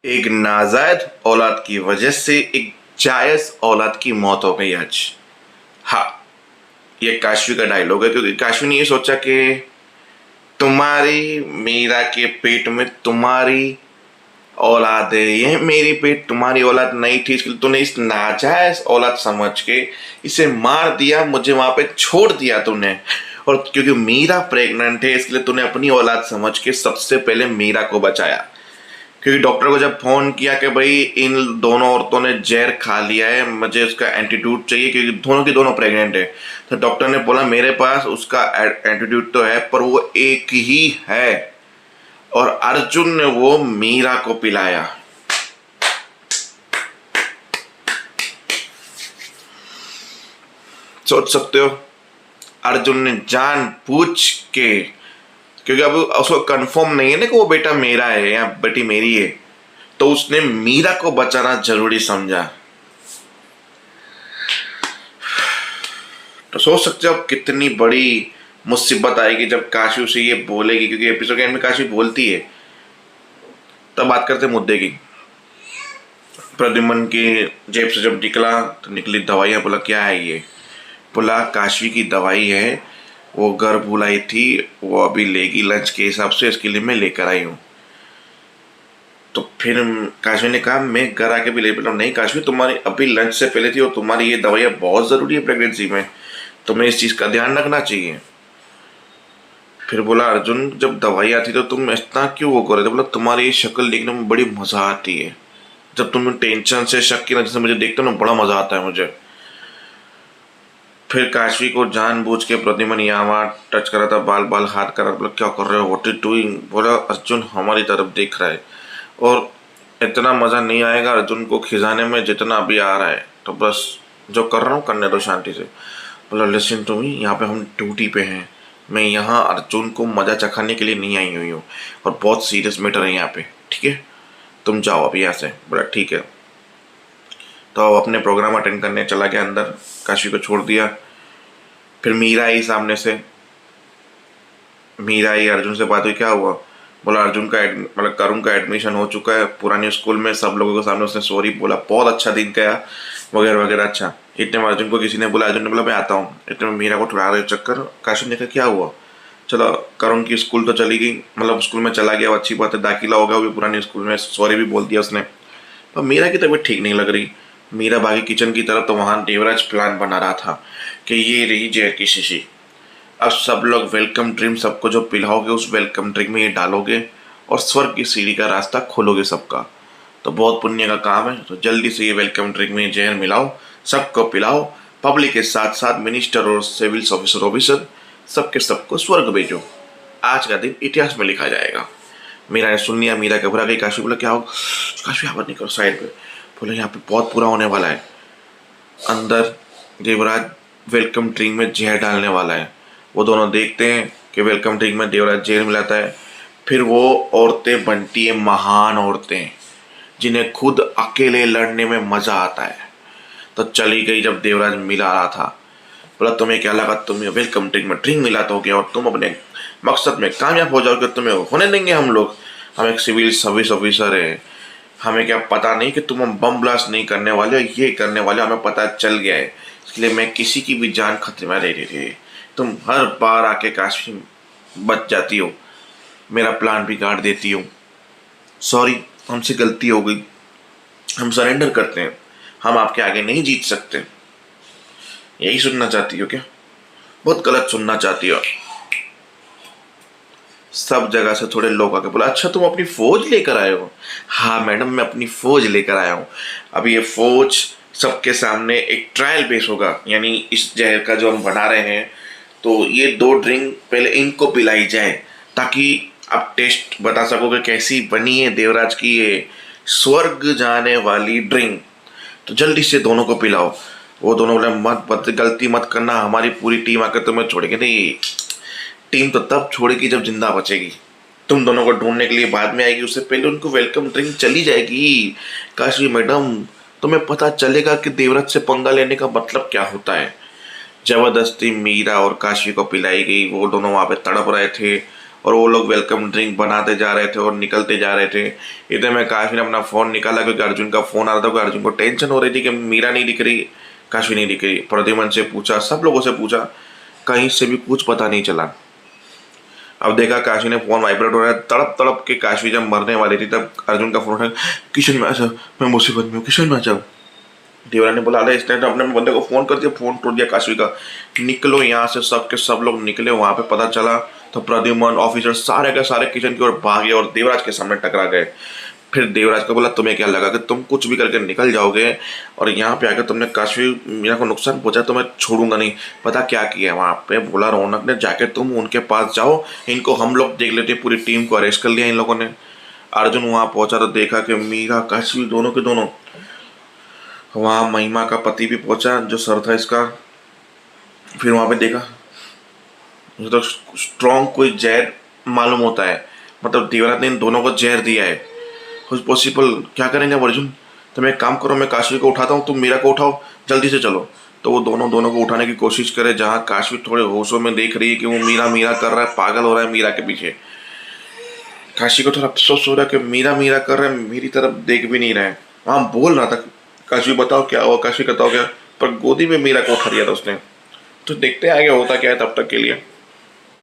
एक नाजायज औलाद की वजह से एक जायज औलाद की मौत हो गई आज। हाँ, ये काशवी का डायलॉग है, क्योंकि काशवी ने ये सोचा कि तुम्हारी मीरा के पेट में तुम्हारी औलाद है, ये मेरी पेट तुम्हारी औलाद नहीं थी, इसके लिए तूने इस नाजायज औलाद समझ के इसे मार दिया, मुझे वहां पे छोड़ दिया तूने। और क्योंकि मीरा प्रेग्नेंट है इसलिए तूने अपनी औलाद समझ के सबसे पहले मीरा को बचाया। क्योंकि डॉक्टर को जब फोन किया कि भाई इन दोनों औरतों ने जहर खा लिया है, मुझे उसका एंटीट्यूड चाहिए क्योंकि दोनों की दोनों प्रेग्नेंट है, तो डॉक्टर ने बोला मेरे पास उसका एंटीट्यूड तो है पर वो एक ही है। और अर्जुन ने वो मीरा को पिलाया। सोच सकते हो, अर्जुन ने जानबूझ के, क्योंकि अब उसको कंफर्म नहीं है ना कि वो बेटा मेरा है या बेटी मेरी है, तो उसने मीरा को बचाना जरूरी समझा। तो सोच सकते हो अब कितनी बड़ी मुसीबत आएगी जब काशी उसे ये बोलेगी, क्योंकि एपिसोड के एंड में काशी बोलती है। तब बात करते मुद्दे की। प्रद्युम्न की जेब से जब निकला तो निकली दवाइयाँ। बोला क्या है ये? बोला काशी की दवाई है, वो घर भुलाई थी, वो अभी लेगी लंच के हिसाब से, इसके लिए मैं लेकर आई हूँ। तो फिर काशवी ने कहा मैं घर आके भी ले। बोला नहीं काशवी, तुम्हारी अभी लंच से पहले थी और तुम्हारी ये दवाइयाँ बहुत ज़रूरी है प्रेगनेंसी में, तुम्हें इस चीज़ का ध्यान रखना चाहिए। फिर बोला अर्जुन जब दवाई आती तो तुम इतना क्यों वो कर रहे थे? बोला तुम्हारी ये शक्ल देखने में बड़ी मज़ा आती है, जब तुम टेंशन से शक की नजर से मुझे देखते हो ना, बड़ा मज़ा आता है मुझे। फिर काशवी को जानबूझ के प्रद्युम्न यहाँ टच करा था, बाल बाल हाथ करा। बोला क्या कर रहे हो, व्हाट इज डूइंग? बोला अर्जुन हमारी तरफ देख रहा है और इतना मज़ा नहीं आएगा अर्जुन को खिजाने में जितना अभी आ रहा है, तो बस जो कर रहा हूँ करने दो शांति से। बोला लिसन टू मी, यहाँ पे हम ड्यूटी पे हैं, मैं यहाँ अर्जुन को मज़ा चखाने के लिए नहीं आई हुई हूँ और बहुत सीरियस मैटर है यहाँ पे, ठीक है? तुम जाओ अभी यहाँ से। बोला ठीक है। तो अपने प्रोग्राम अटेंड करने चला गया अंदर, काशी को छोड़ दिया। फिर मीरा आई सामने से, मीरा आई, अर्जुन से बात हुई, क्या हुआ? बोला अर्जुन का मतलब करुण का एडमिशन हो चुका है पुराने स्कूल में, सब लोगों के सामने उसने सॉरी बोला, बहुत अच्छा दिन गया वगैरह वगैरह। अच्छा, इतने में अर्जुन को किसी ने बोला, अर्जुन ने बोला मैं आता हूँ। इतने में मीरा को छुड़ा रहे चक्कर। काशी ने कहा क्या हुआ? चलो करुण की स्कूल तो चली गई, मतलब स्कूल में चला गया, अच्छी बात है, दाखिला हो गया वो भी पुराने स्कूल में, सॉरी भी बोल दिया उसने। पर मीरा की तबीयत ठीक नहीं लग रही। मीरा भागी किचन की तरफ, तो वहाँ देवराज प्लान बना रहा था कि ये रही जहर की शीशी, अब सब लोग वेलकम ड्रिंक सबको जो पिलाओगे उस वेलकम ड्रिंक में ये डालोगे और स्वर्ग की सीढ़ी का रास्ता खोलोगे सबका। तो बहुत पुण्य का काम है, तो जल्दी से ये वेलकम ड्रिंक में जहर मिलाओ, सबको पिलाओ, पब्लिक के साथ साथ मिनिस्टर और सिविल ऑफिसर सबके सबको स्वर्ग भेजो। आज का दिन इतिहास में लिखा जाएगा। मीरा ने सुन लिया, मीरा घबरा गई। काशी बोला क्या हो? काशी यहाँ पर निकलो साइड पे। बोला यहाँ पे बहुत बुरा होने वाला है, अंदर देवराज वेलकम ड्रिंक में जहर डालने वाला है। वो दोनों देखते हैं कि वेलकम ड्रिंक में देवराज जहर मिलाता है। फिर वो औरतें बनती है महान औरतें, जिन्हें खुद अकेले लड़ने में मज़ा आता है। तो चली गई जब देवराज मिला रहा था। बोला तुम्हें क्या लगा तुम्हें वेलकम ड्रिंक में ड्रिंक मिला दोगे और तुम अपने मकसद में कामयाब हो जाओगे, तुम्हें होने देंगे हम लोग? हम एक सिविल सर्विस ऑफिसर है, हमें क्या पता नहीं कि तुम हम बम ब्लास्ट नहीं करने वाले हो, ये करने वाले, हमें पता चल गया है, इसलिए मैं किसी की भी जान खतरे में ले रही थी। तुम हर बार आके काशी बच जाती हो, मेरा प्लान बिगाड़ देती हो। सॉरी, हमसे गलती हो गई, हम सरेंडर करते हैं, हम आपके आगे नहीं जीत सकते। यही सुनना चाहती हो क्या? बहुत गलत सुनना चाहती हो। सब जगह से थोड़े लोग आके बोला अच्छा तुम अपनी फौज लेकर आए हो? हाँ मैडम मैं अपनी फौज लेकर आया हूँ। अब ये फौज सबके सामने एक ट्रायल पेश होगा, यानी इस जहर का जो हम बना रहे हैं, तो ये 2 ड्रिंक पहले इनको पिलाई जाए ताकि आप टेस्ट बता सको कि कैसी बनी है देवराज की ये स्वर्ग जाने वाली ड्रिंक। तो जल्दी से दोनों को पिलाओ। वो दोनों बोले मत गलती मत करना, हमारी पूरी टीम आकर तुम्हें छोड़ेगी नहीं। टीम तो तब छोड़ेगी जब जिंदा बचेगी, तुम दोनों को ढूंढने के लिए बाद में आएगी, उससे पहले उनको वेलकम ड्रिंक चली जाएगी। काशी मैडम तुम्हें पता चलेगा कि देवराज से पंगा लेने का मतलब क्या होता है। जबरदस्ती मीरा और काशी को पिलाई गई। वो दोनों वहाँ पे तड़प रहे थे और वो लोग वेलकम ड्रिंक बनाते जा रहे थे और निकलते जा रहे थे। इतने में काशी ने अपना फ़ोन निकाला क्योंकि अर्जुन का फ़ोन आ रहा था, क्योंकि अर्जुन को टेंशन हो रही थी कि मीरा नहीं दिख रही, काशी नहीं दिख रही। प्रद्युमन से पूछा, सब लोगों से पूछा, कहीं से भी कुछ पता नहीं चला। अब देखा काशी ने फ़ोन वाइब्रेट हो रहा है, तड़प तड़प के काशी जब मरने वाली थी तब अर्जुन का फ़ोन उठाया, किशन में आ जाओ, मैं मुसीबत में हूँ, किशन में आ जाओ। देवरा ने बोला, अरे इसने तो अपने बंदे को फोन कर दिया, फोन टूट दिया काशी का, निकलो यहाँ से। सब के सब लोग निकले। वहां पे पता चला तो प्रद्युमन ऑफिसर सारे के सारे किचन की ओर भागे और देवराज के सामने टकरा गए। फिर देवराज को बोला, तुम्हें क्या लगा कि तुम कुछ भी करके निकल जाओगे और यहाँ पे आकर तुमने काशी मीरा को नुकसान पहुंचा, तो मैं छोड़ूंगा नहीं। पता क्या किया वहां पे? बोला रौनक ने, जाके तुम उनके पास जाओ, इनको हम लोग देख लेते। पूरी टीम को अरेस्ट कर लिया इन लोगों ने। अर्जुन वहां पहुंचा तो देखा कि मीरा काशी दोनों के दोनों, वहाँ महिमा का पति भी पहुंचा जो सर था इसका। फिर वहाँ पे देखा मुझे तो स्ट्रॉन्ग कोई जहर मालूम होता है, मतलब देवराज ने इन दोनों को जहर दिया है। पॉसिबल क्या करेंगे अब अर्जुन? तुम एक काम करो, मैं काशी को उठाता हूँ, तुम मीरा को उठाओ, जल्दी से चलो। तो वो दोनों को उठाने की कोशिश करे, जहाँ काशी थोड़े होशों में देख रही है कि वो मीरा मीरा कर रहा है, पागल हो रहा है मीरा के पीछे। काशी को थोड़ा अफसोस हो रहा है कि मीरा मीरा कर रहा है, मेरी तरफ देख भी नहीं रहा है। वहाँ बोल रहा था, काशी बताओ क्या हुआ, काशी बताओ क्या, पर गोदी में मीरा को उठा दिया था उसने। तो देखते हैं आगे होता क्या है तब तक के लिए।